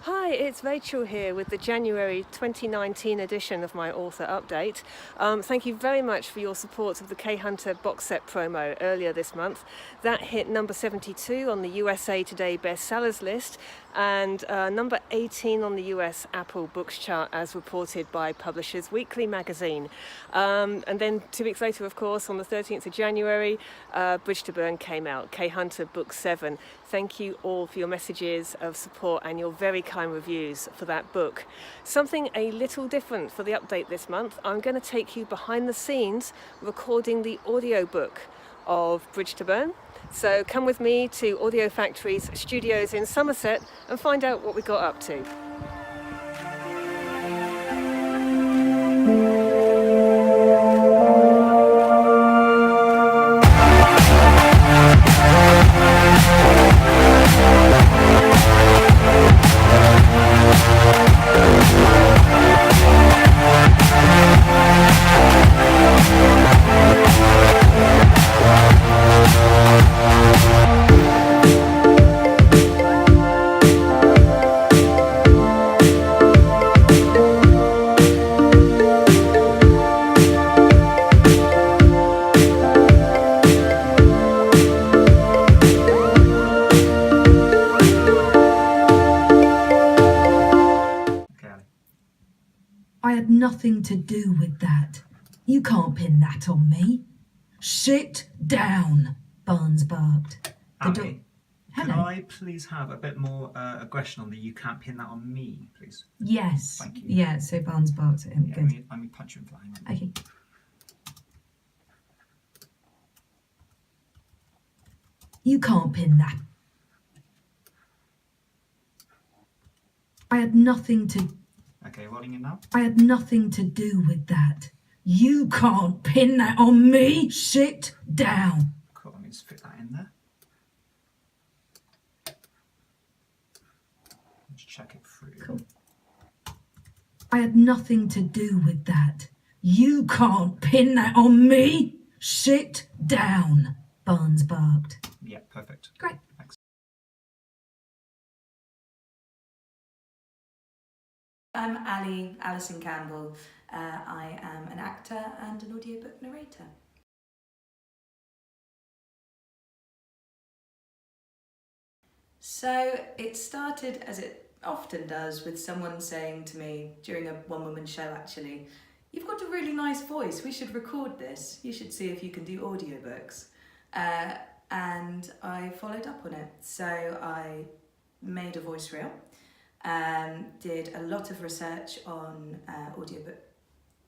Hi, it's Rachel here with the January 2019 edition of my author update. Thank you very much for your support of the K-Hunter box set promo earlier this month. That hit number 72 on the USA Today bestsellers list and number 18 on the US Apple Books chart as reported by Publishers Weekly magazine. And then 2 weeks later, of course, on the 13th of January, Bridge to Burn came out, K-Hunter Book 7. Thank you all for your messages of support and your very kind reviews for that book. Something a little different for the update this month. I'm going to take you behind the scenes recording the audiobook of Bridge to Burn. So come with me to Audio Factory's studios in Somerset and find out what we got up to. I had nothing to do with that. You can't pin that on me. Sit down, Barnes barked. Ali, could Hello. I please have a bit more aggression on the "you can't pin that on me," please? Yes. Thank you. Yeah, so Barnes barked at him. Yeah, Good. let me punch you in the line. Hang on. Okay. You can't pin that. I had nothing to Okay, rolling in now. I had nothing to do with that. You can't pin that on me. Sit down. Cool, let me just fit that in there. Let's check it through. Cool. I had nothing to do with that. You can't pin that on me. Sit down, Barnes barked. Yeah, perfect. Great. Thanks. I'm Alison Campbell. I am an actor and an audiobook narrator. So it started, as it often does, with someone saying to me during a one-woman show actually, "You've got a really nice voice, we should record this, you should see if you can do audiobooks." And I followed up on it. So I made a voice reel. Did a lot of research on audiobook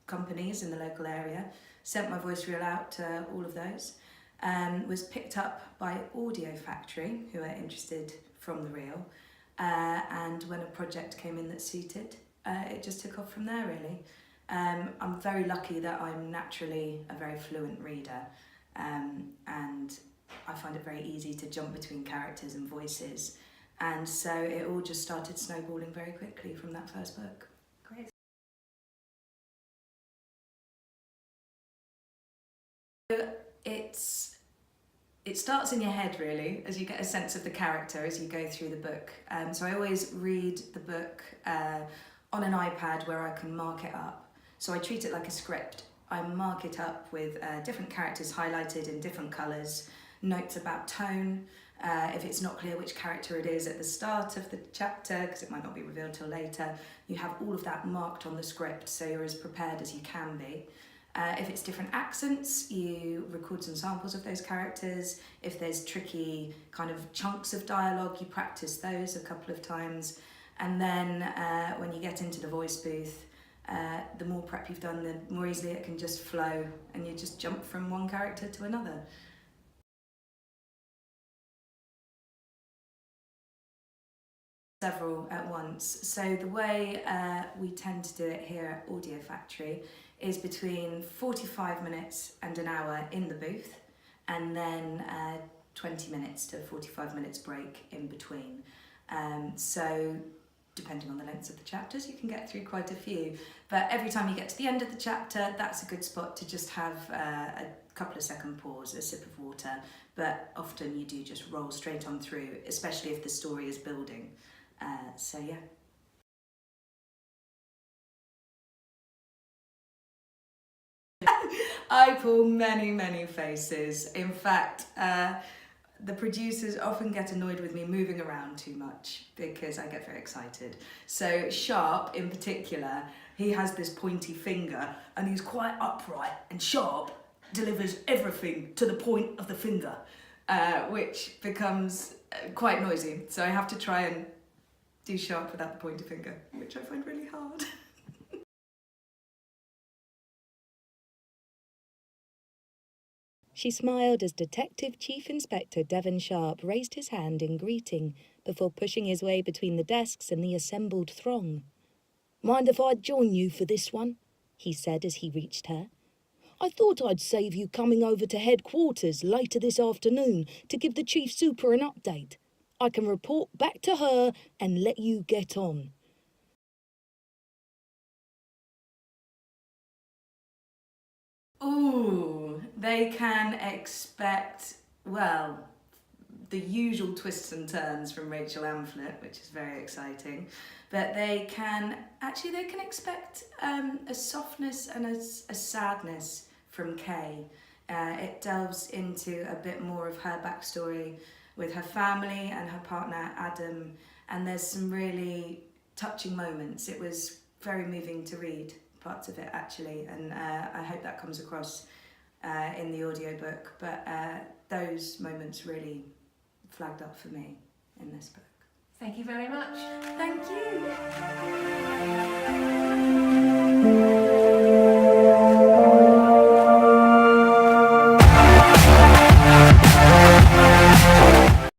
companies in the local area, sent my voice reel out to all of those, was picked up by Audio Factory, who are interested from the reel, and when a project came in that suited, it just took off from there really. I'm very lucky that I'm naturally a very fluent reader, and I find it very easy to jump between characters and voices. And so it all just started snowballing very quickly from that first book. Great. So it starts in your head really, as you get a sense of the character as you go through the book. So I always read the book on an iPad where I can mark it up. So I treat it like a script. I mark it up with different characters highlighted in different colours, notes about tone, if it's not clear which character it is at the start of the chapter, because it might not be revealed till later, you have all of that marked on the script so you're as prepared as you can be. If it's different accents, you record some samples of those characters. If there's tricky kind of chunks of dialogue, you practice those a couple of times. And then when you get into the voice booth, the more prep you've done, the more easily it can just flow and you just jump from one character to another. Several at once. So the way we tend to do it here at Audio Factory is between 45 minutes and an hour in the booth, and then 20 minutes to 45 minutes break in between. So depending on the lengths of the chapters, you can get through quite a few. But every time you get to the end of the chapter, that's a good spot to just have a couple of second pause, a sip of water. But often you do just roll straight on through, especially if the story is building. So yeah. I pull many, many faces. In fact, the producers often get annoyed with me moving around too much because I get very excited. So Sharp, in particular, he has this pointy finger and he's quite upright, and Sharp delivers everything to the point of the finger, which becomes quite noisy. So I have to try and do Sharp without the pointer finger, which I find really hard. She smiled as Detective Chief Inspector Devon Sharp raised his hand in greeting before pushing his way between the desks and the assembled throng. "Mind if I join you for this one?" he said as he reached her. "I thought I'd save you coming over to headquarters later this afternoon to give the Chief Super an update. I can report back to her and let you get on." Ooh, they can expect, well, the usual twists and turns from Rachel Amphlett, which is very exciting. But they can expect a softness and a sadness from Kay. It delves into a bit more of her backstory with her family and her partner Adam, and there's some really touching moments. It was very moving to read parts of it actually, and I hope that comes across in the audiobook, but those moments really flagged up for me in this book. Thank you very much. Thank you.